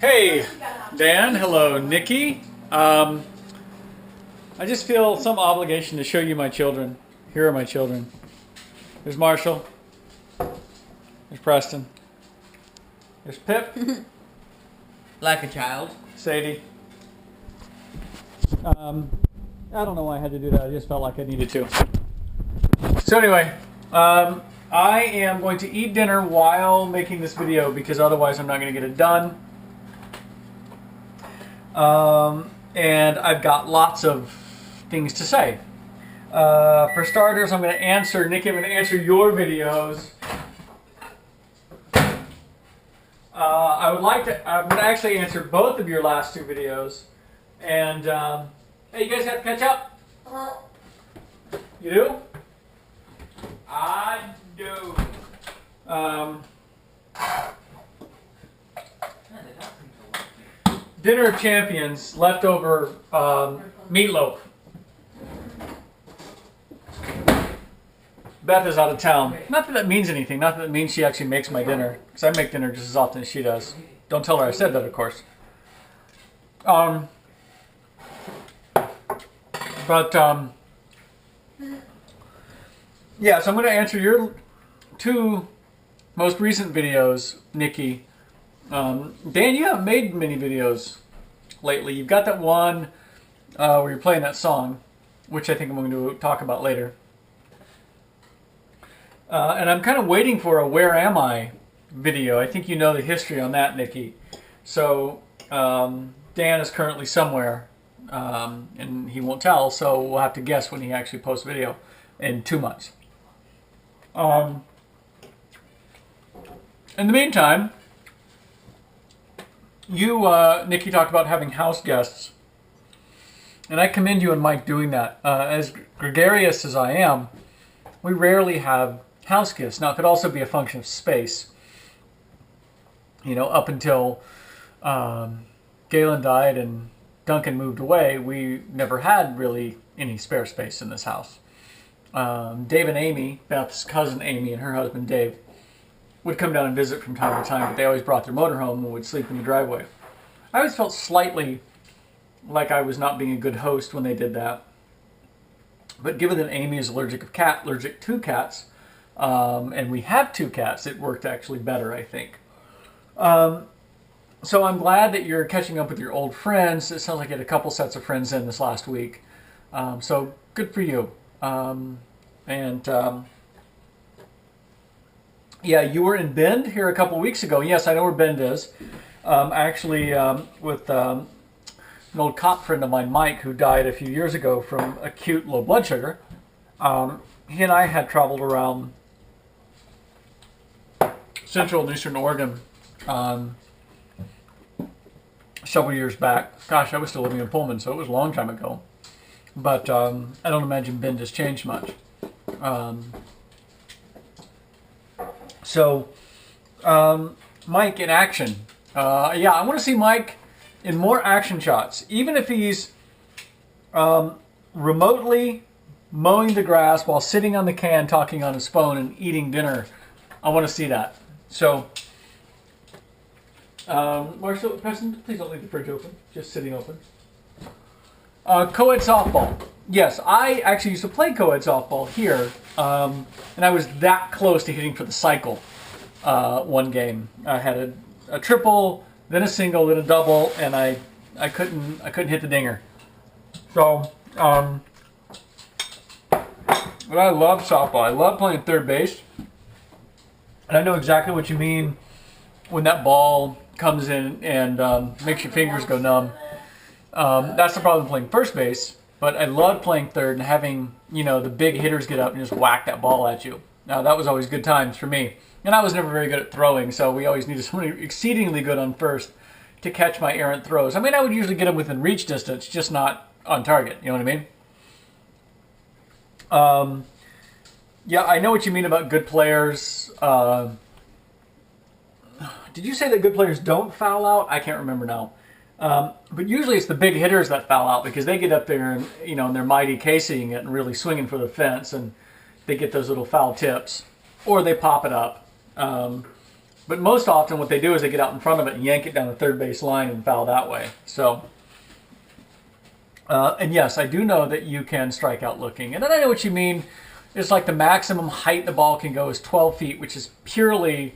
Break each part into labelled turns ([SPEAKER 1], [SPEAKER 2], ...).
[SPEAKER 1] Hey, Dan. Hello, Nikki. I just feel some obligation to show you my children. Here are my children. There's Marshall. There's Preston. There's Pip.
[SPEAKER 2] Like a child.
[SPEAKER 1] Sadie. I don't know why I had to do that. I just felt like I needed to. So anyway, I am going to eat dinner while making this video because otherwise I'm not going to get it done. And I've got lots of things to say. For starters, I'm going to answer, Nikki, I'm going to answer your videos. I'm going to actually answer both of your last two videos. And, hey, you guys have to catch up? You do? I do. Dinner of Champions, leftover meatloaf. Beth is out of town. Not that that means anything. Not that it means she actually makes my dinner. Because I make dinner just as often as she does. Don't tell her I said that, of course. Yeah, so I'm going to answer your two most recent videos, Nikki. Dan, you haven't made many videos lately. You've got that one where you're playing that song, which I think I'm going to talk about later. And I'm kind of waiting for a Where Am I video. I think you know the history on that, Nikki. So Dan is currently somewhere, and he won't tell, so we'll have to guess when he actually posts a video in 2 months. In the meantime, you, Nikki, talked about having house guests, and I commend you and Mike doing that. As gregarious as I am, we rarely have house guests. Now, it could also be a function of space. You know, up until Galen died and Duncan moved away, we never had really any spare space in this house. Dave and Amy, Beth's cousin Amy and her husband Dave, would come down and visit from time to time, but they always brought their motorhome and would sleep in the driveway. I always felt slightly like I was not being a good host when they did that. But given that Amy is allergic to cats, and we have 2 cats, it worked actually better, I think. So I'm glad that you're catching up with your old friends. It sounds like you had a couple sets of friends in this last week. So good for you. Yeah, you were in Bend here a couple weeks ago. Yes, I know where Bend is. Actually, with an old cop friend of mine, Mike, who died a few years ago from acute low blood sugar. He and I had traveled around Central and Eastern Oregon several years back. Gosh, I was still living in Pullman, so it was a long time ago. But I don't imagine Bend has changed much. Mike in action. Yeah, I want to see Mike in more action shots. Even if he's remotely mowing the grass while sitting on the can talking on his phone and eating dinner. I want to see that. So, Marshall, Preston, please don't leave the fridge open. Just sitting open. Co-ed softball. Yes, I actually used to play co-ed softball here, and I was that close to hitting for the cycle one game. I had a triple, then a single, then a double, and I couldn't hit the dinger. So, but I love softball. I love playing third base, and I know exactly what you mean when that ball comes in and makes your fingers go numb. That's the problem playing first base, but I loved playing third and having, the big hitters get up and just whack that ball at you. Now, that was always good times for me. And I was never very good at throwing, so we always needed somebody exceedingly good on first to catch my errant throws. I mean, I would usually get them within reach distance, just not on target. You know what I mean? Yeah, I know what you mean about good players. Did you say that good players don't foul out? I can't remember now. But usually it's the big hitters that foul out because they get up there and, and they're mighty casing it and really swinging for the fence and they get those little foul tips or they pop it up. But most often what they do is they get out in front of it and yank it down the third base line and foul that way. So, and yes, I do know that you can strike out looking. And then I know what you mean. It's like the maximum height the ball can go is 12 feet, which is purely,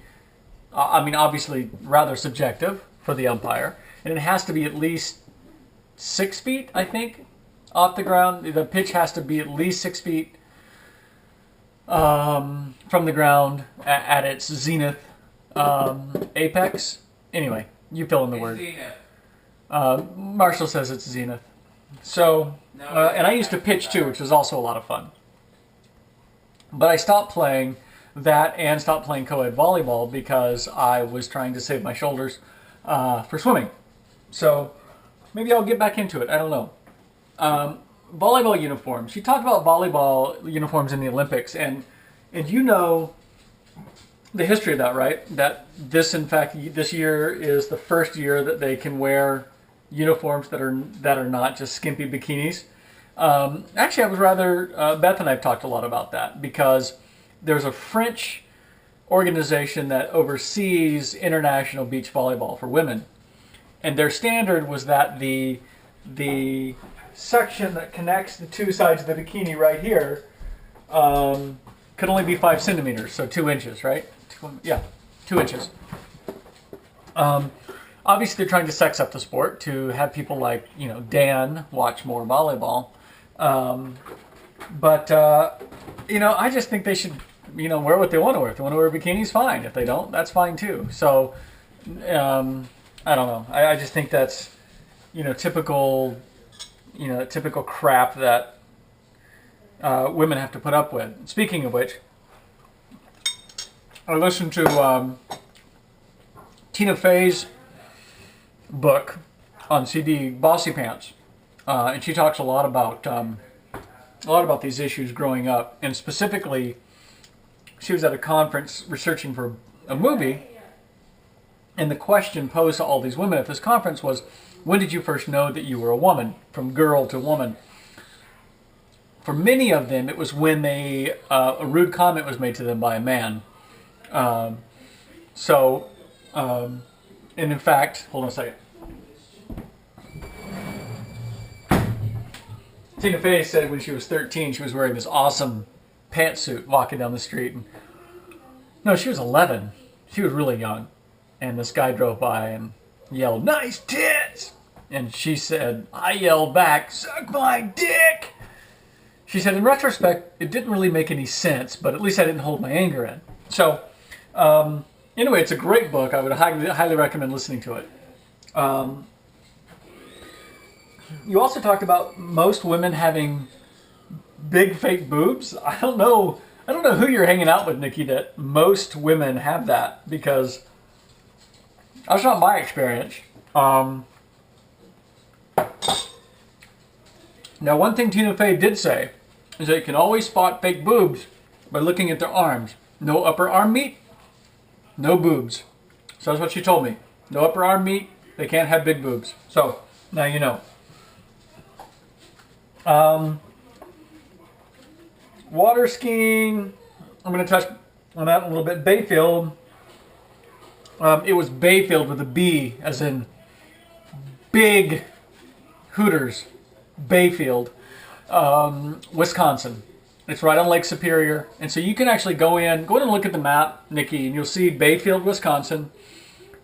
[SPEAKER 1] obviously rather subjective for the umpire. And it has to be at least 6 feet, I think, off the ground. The pitch has to be at least 6 feet from the ground at its zenith apex. Anyway, you fill in the word. Marshall says it's zenith. So, and I used to pitch too, which was also a lot of fun. But I stopped playing that and stopped playing co-ed volleyball because I was trying to save my shoulders for swimming. So maybe I'll get back into it. I don't know. Volleyball uniforms. She talked about volleyball uniforms in the Olympics, and you know the history of that, right? That this, in fact, this year is the first year that they can wear uniforms that are not just skimpy bikinis. Actually, I was rather Beth and I have talked a lot about that because there's a French organization that oversees international beach volleyball for women, and their standard was that the section that connects the two sides of the bikini right here could only be 5 centimeters, so 2 inches, right? 2 inches. Obviously, they're trying to sex up the sport to have people like, Dan watch more volleyball. But I just think they should, wear what they want to wear. If they want to wear bikinis, fine. If they don't, that's fine too. So, I don't know. I just think that's, typical crap that women have to put up with. Speaking of which, I listened to Tina Fey's book on CD, Bossy Pants, and she talks a lot about these issues growing up, and specifically, she was at a conference researching for a movie, and the question posed to all these women at this conference was, when did you first know that you were a woman, from girl to woman? For many of them, it was when a rude comment was made to them by a man. And in fact, hold on a second. Tina Fey said when she was 13, she was wearing this awesome pantsuit walking down the street. No, she was 11. She was really young. And this guy drove by and yelled, "Nice tits!" And she said, I yelled back, "Suck my dick!" She said, in retrospect, it didn't really make any sense, but at least I didn't hold my anger in. So, anyway, it's a great book. I would highly recommend listening to it. You also talked about most women having big fake boobs. I don't know who you're hanging out with, Nikki, that most women have that, because that's not my experience. Now, one thing Tina Fey did say is that you can always spot fake boobs by looking at their arms. No upper arm meat, no boobs. So that's what she told me. No upper arm meat, they can't have big boobs. So, now you know. Water skiing, I'm going to touch on that a little bit. Bayfield, it was Bayfield with a B, as in big Hooters, Bayfield, Wisconsin. It's right on Lake Superior, and so you can actually go in and look at the map, Nikki, and you'll see Bayfield, Wisconsin,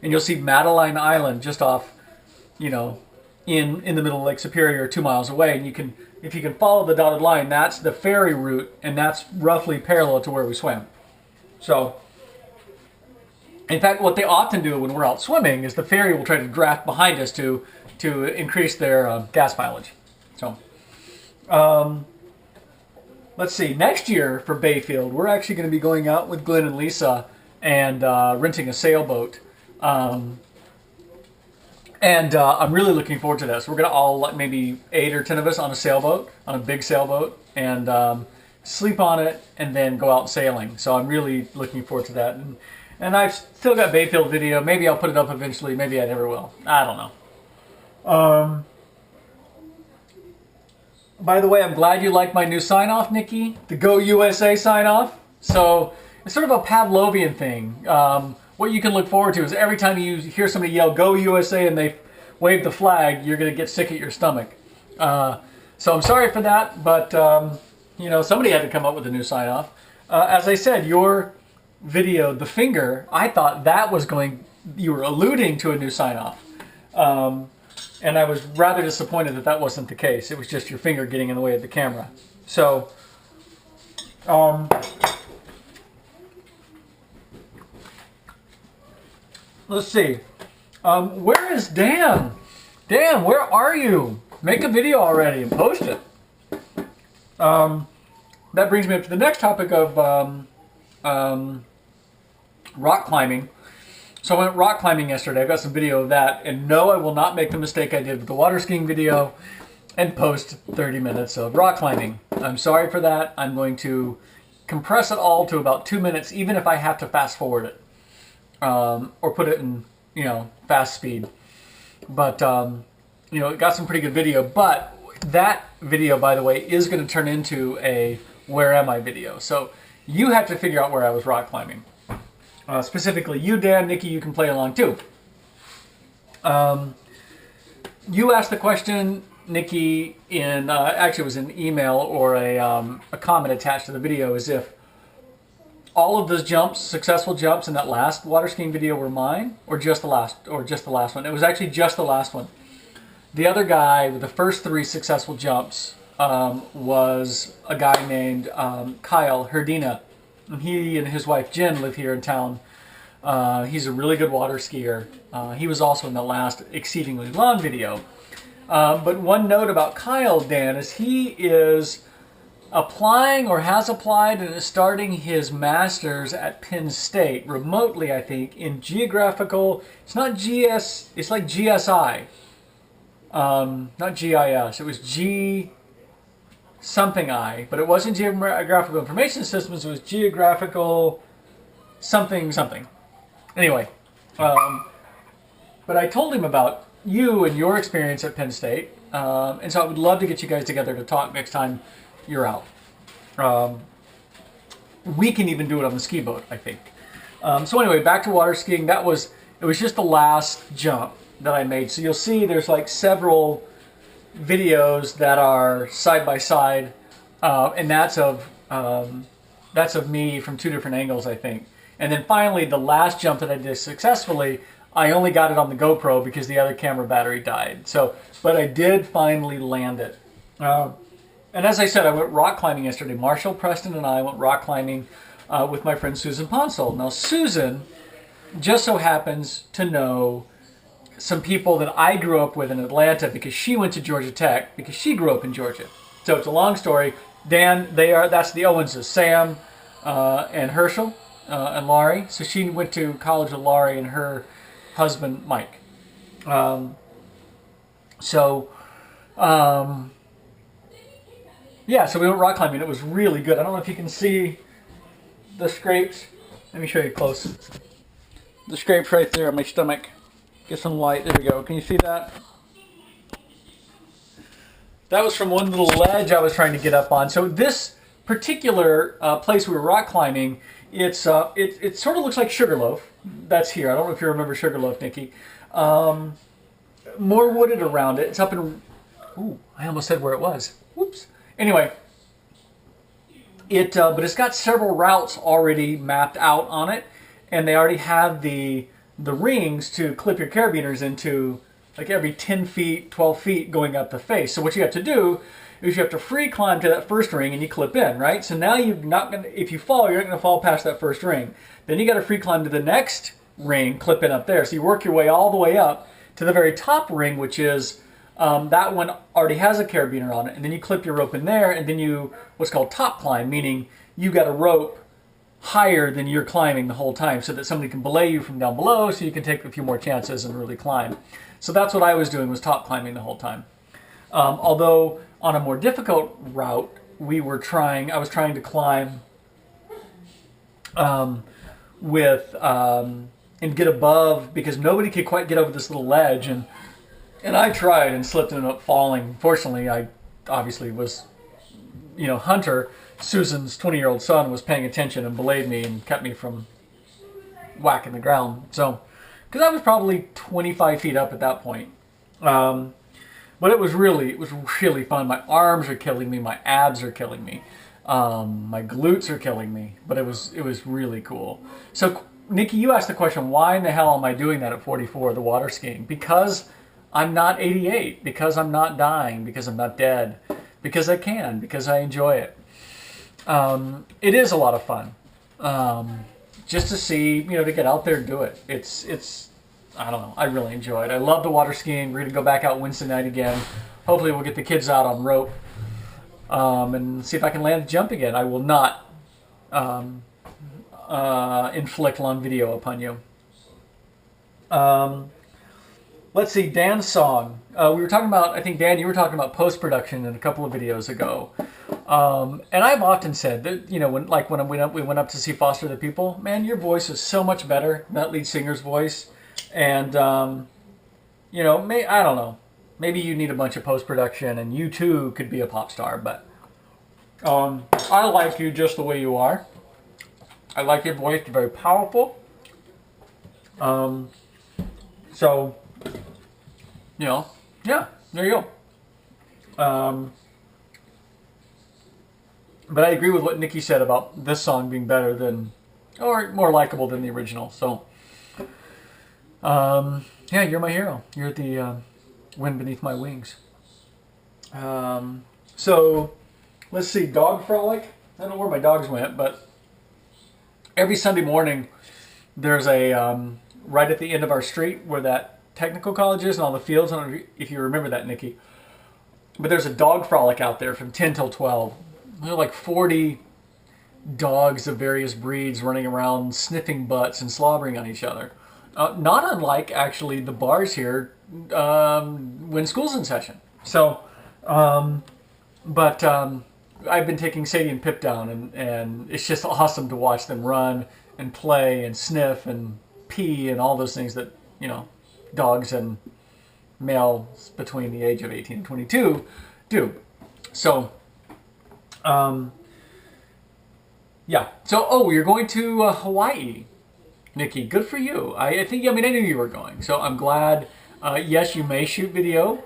[SPEAKER 1] and you'll see Madeline Island just off, in the middle of Lake Superior, 2 miles away, and if you can follow the dotted line, that's the ferry route, and that's roughly parallel to where we swim. So, in fact, what they often do when we're out swimming is the ferry will try to draft behind us to increase their gas mileage. So, let's see. Next year for Bayfield, we're actually going to be going out with Glenn and Lisa and renting a sailboat. And I'm really looking forward to this. We're going to all, maybe 8 or 10 of us on a sailboat, on a big sailboat, and sleep on it and then go out sailing. So I'm really looking forward to that. And I've still got Bayfield video. Maybe I'll put it up eventually. Maybe I never will. I don't know. By the way, I'm glad you like my new sign-off, Nikki. The Go USA sign-off. So it's sort of a Pavlovian thing. what you can look forward to is every time you hear somebody yell "Go USA" and they wave the flag, you're going to get sick at your stomach. So I'm sorry for that, but you know, somebody had to come up with a new sign off. As I said, your video, the finger, I thought that was you were alluding to a new sign off. And I was rather disappointed that that wasn't the case. It was just your finger getting in the way of the camera. So, let's see. Where is Dan? Dan, where are you? Make a video already and post it. That brings me up to the next topic of rock climbing. So I went rock climbing yesterday. I've got some video of that. And no, I will not make the mistake I did with the water skiing video and post 30 minutes of rock climbing. I'm sorry for that. I'm going to compress it all to about 2 minutes, even if I have to fast forward it. Or put it in, you know, fast speed. But, you know, it got some pretty good video. But that video, by the way, is going to turn into a Where Am I video. So you have to figure out where I was rock climbing. Specifically you, Dan, Nikki, you can play along too. You asked the question, Nikki, in actually it was an email or a comment attached to the video, is if all of those jumps, successful jumps in that last water skiing video were mine, or just the last one. It was actually just the last one. The other guy with the first 3 successful jumps was a guy named Kyle Herdina. And he and his wife Jen live here in town. He's a really good water skier. He was also in the last Exceedingly Long video. But one note about Kyle, Dan, is he is applying or has applied and is starting his master's at Penn State, remotely I think, in geographical, it's not GS, it's like GSI. Not GIS, it was G something I, but it wasn't Geographical Information Systems, it was Geographical something something. Anyway, but I told him about you and your experience at Penn State, and so I would love to get you guys together to talk next time you're out. We can even do it on the ski boat, I think. So anyway, back to water skiing. It was just the last jump that I made. So you'll see there's like several videos that are side by side, and that's of me from 2 different angles, I think. And then finally, the last jump that I did successfully, I only got it on the GoPro because the other camera battery died. So, but I did finally land it. And as I said, I went rock climbing yesterday. Marshall, Preston, and I went rock climbing with my friend Susan Ponsel. Now, Susan just so happens to know some people that I grew up with in Atlanta because she went to Georgia Tech because she grew up in Georgia. So it's a long story. Dan, that's the Owenses, Sam and Herschel and Laurie. So she went to college with Laurie and her husband, Mike. Yeah, so we went rock climbing. It was really good. I don't know if you can see the scrapes. Let me show you close. The scrapes right there on my stomach. Get some light. There we go. Can you see that? That was from one little ledge I was trying to get up on. So this particular place we were rock climbing, it sort of looks like Sugarloaf. That's here. I don't know if you remember Sugarloaf, Nikki. More wooded around it. It's up in... Ooh, I almost said where it was. Whoops. Anyway, but it's got several routes already mapped out on it, and they already have the rings to clip your carabiners into, like every 10 feet, 12 feet going up the face. So what you have to do is you have to free climb to that first ring and you clip in, right? So now you're not going to, if you fall, you're not going to fall past that first ring. Then you got to free climb to the next ring, clip in up there. So you work your way all the way up to the very top ring, which is that one already has a carabiner on it, and then you clip your rope in there, and then you what's called top climb, meaning you got a rope higher than you're climbing the whole time so that somebody can belay you from down below so you can take a few more chances and really climb. So that's what I was doing, was top climbing the whole time. Although on a more difficult route, I was trying to climb and get above, because nobody could quite get over this little ledge, and I tried and slipped and ended up falling. Fortunately, I obviously was, Hunter, Susan's 20-year-old son, was paying attention and belayed me and kept me from whacking the ground. So, because I was probably 25 feet up at that point. But it was really fun. My arms are killing me. My abs are killing me. My glutes are killing me. But it was really cool. So, Nikki, you asked the question, why in the hell am I doing that at 44, the water skiing? Because I'm not 88. Because I'm not dying. Because I'm not dead. Because I can. Because I enjoy it. It is a lot of fun. Just to see, to get out there and do it. It's I don't know. I really enjoy it. I love the water skiing. We're going to go back out Wednesday night again. Hopefully we'll get the kids out on rope and see if I can land a jump again. I will not inflict long video upon you. Let's see, Dan's song. We were talking about, I think, Dan, you were talking about post-production in a couple of videos ago. And I've often said that, when we went up to see Foster the People, man, your voice is so much better than that lead singer's voice. And, I don't know. Maybe you need a bunch of post-production and you too could be a pop star. But I like you just the way you are. I like your voice. It's very powerful. So, yeah, there you go. But I agree with what Nikki said about this song being better than, or more likable than the original. So, yeah, you're my hero. You're the wind beneath my wings. So, let's see, Dog Frolic. I don't know where my dogs went, but every Sunday morning there's a, right at the end of our street where that technical college is and all the fields. I don't know if you remember that, Nikki. But there's a dog frolic out there from 10 till 12. There are like 40 dogs of various breeds running around sniffing butts and slobbering on each other. Not unlike, actually, the bars here when school's in session. So, I've been taking Sadie and Pip down, and it's just awesome to watch them run and play and sniff and pee and all those things that, dogs and males between the age of 18 and 22 do. So, yeah. So, you're going to Hawaii, Nikki. Good for you. I knew you were going. So I'm glad. Yes, you may shoot video.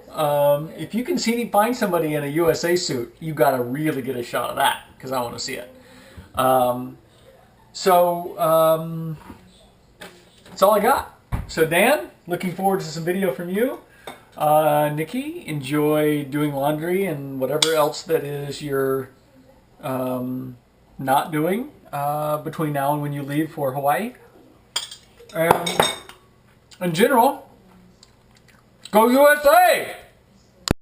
[SPEAKER 1] If you can find somebody in a USA suit, you got to really get a shot of that because I want to see it. That's all I got. So Dan, looking forward to some video from you. Nikki, enjoy doing laundry and whatever else that is you're not doing between now and when you leave for Hawaii. And in general, go USA!